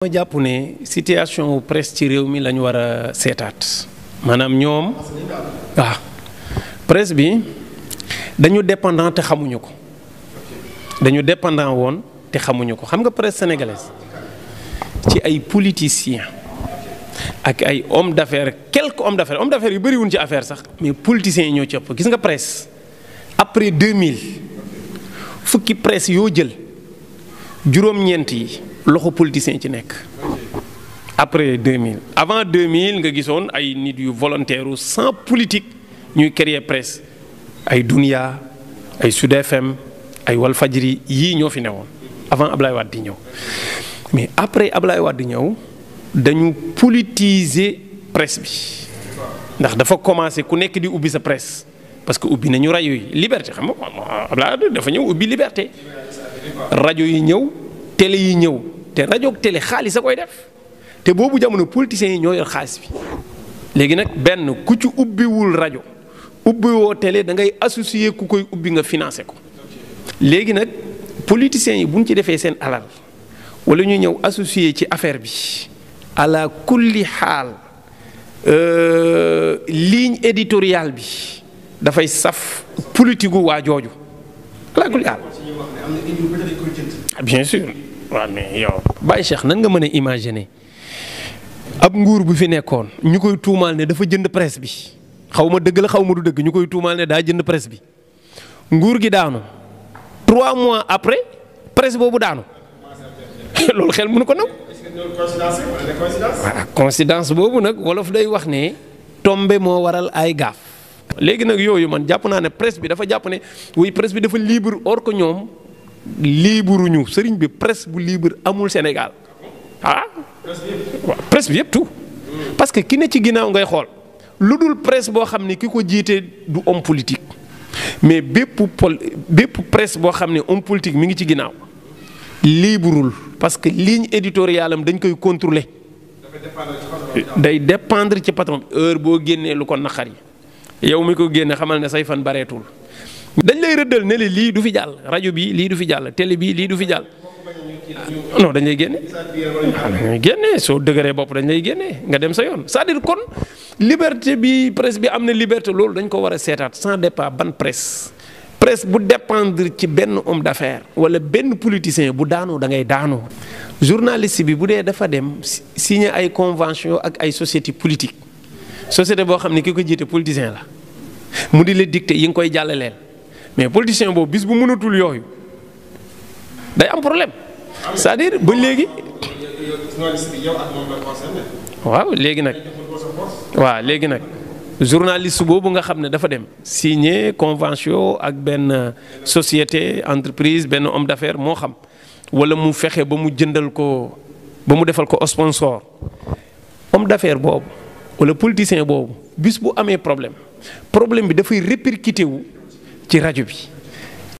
ma jàpp ne situation presse ci réew mi lañu war a seetaat maanaam ñoom waaw presse bi dañu dépendant te xamuñu ko dañu dépendant woon te xamuñu ko xam nga presse sénégalaise ci ay politiciens ak ay hommes d'affaires quelques hommes d'affaires yu bëriwuñ ci affaire sax mais politiciens yi ñoo ci ëpp gis nga presse après 2000 fukki presse yoo jël juróom-ñeent yi loxo politicien ci nekk après 2000 avant 2000 nga gisoon ay nit yu volontaire sans politique ñuy créer presse ay Dunia ay Sud FM ay Walfadjri yii ñoo fi newoon avant Ablaye Wade di ñëw mais après Ablaye Wade di ñëw dañu politiser presse bi ndax dafa commencé ku nekk di ubbi sa presse parce que ubbi nañu rajo yi liberté xam nga Ablaye Wade dafa ñëw ubbi liberté rajo yi ñëw télé yi ñëw te rajo ak télé xaalis a koy def te boobu jamono politiciens yi ñoo yor xaalis bi léegi nag benn ku ci ubbiwul rajo ubbiwoo télé da ngay associé ku koy ubbi nga financé ko léegi nag politiciens yi bu ñu ci defee seen alal wala ñu ñëw associé ci affaire bi ala kulli xaal ligne éditoriale bi dafay saf politique gu waa jooju ala kulli xaal bien sûr. waaw mais yow Baye Cheikh nan nga mën a imaginer ab nguur bu fi nekkoon ñu koy tuumaal ne dafa jënd presse bi xaw ma dëgg la xaw ma du dëgg ñu koy tuumaal ne daa jënd presse bi nguur gi daanu 3 mois après presse boobu daanu loolu xel mënu ko nag. waaw coïncidence boobu nag wolof day wax ne tombe moo waral ay gaaf. léegi nag yooyu man jàpp naa ne presse bi dafa jàpp ne wuy presse bi dafa libre or que ñoom. libre ñu sëriñ bi presse bu libre amul Sénégal ah presse bi yëpp tout parce que ki ne ci ginnaaw ngay xool lu dul presse boo xam ne ki ko jiite du homme politique mais bépp presse boo xam ne homme politique mi ngi ci ginnaaw libreul parce que ligne éditoriale am dañ koy contrôler day dépendre ci patron heure boo génnee lu ko naqari yow mi ko génne xamal ne say fan bareetul dañ lay rëddal ne lii du fi jàll rajo bi lii du fi jàll télé bi lii du fi jàll non dañ lay génne dañ génne soo dëgëree bopp dañ lay génne nga dem sa yoon c'est-à-dire kon liberté bi presse bi am na liberté loolu dañ ko war a seetaat sans départ ban presse bu dépendre ci benn homme d'affaires wala benn politicien bu daanu da ngay daanu journaliste bi bu dee dafa dem signer ay convention ak ay société politique société boo xam ne ki ko jiite politicien la mu di la dicter yi nga koy jàllaleel mais politicien boobu bis bu mënatul yooyu day am problème c'est-à-dire ba léegi. waaw léegi nag journaliste boobu nga xam ne dafa dem signer convention ak benn société entreprise benn homme d'affaires moo xam wala mu fexe ba mu jëndal ko ba mu defal ko sponsor homme d'affaires boobu wala politicien boobu bis bu amee problème bi dafay répercuté wu ci rajo bi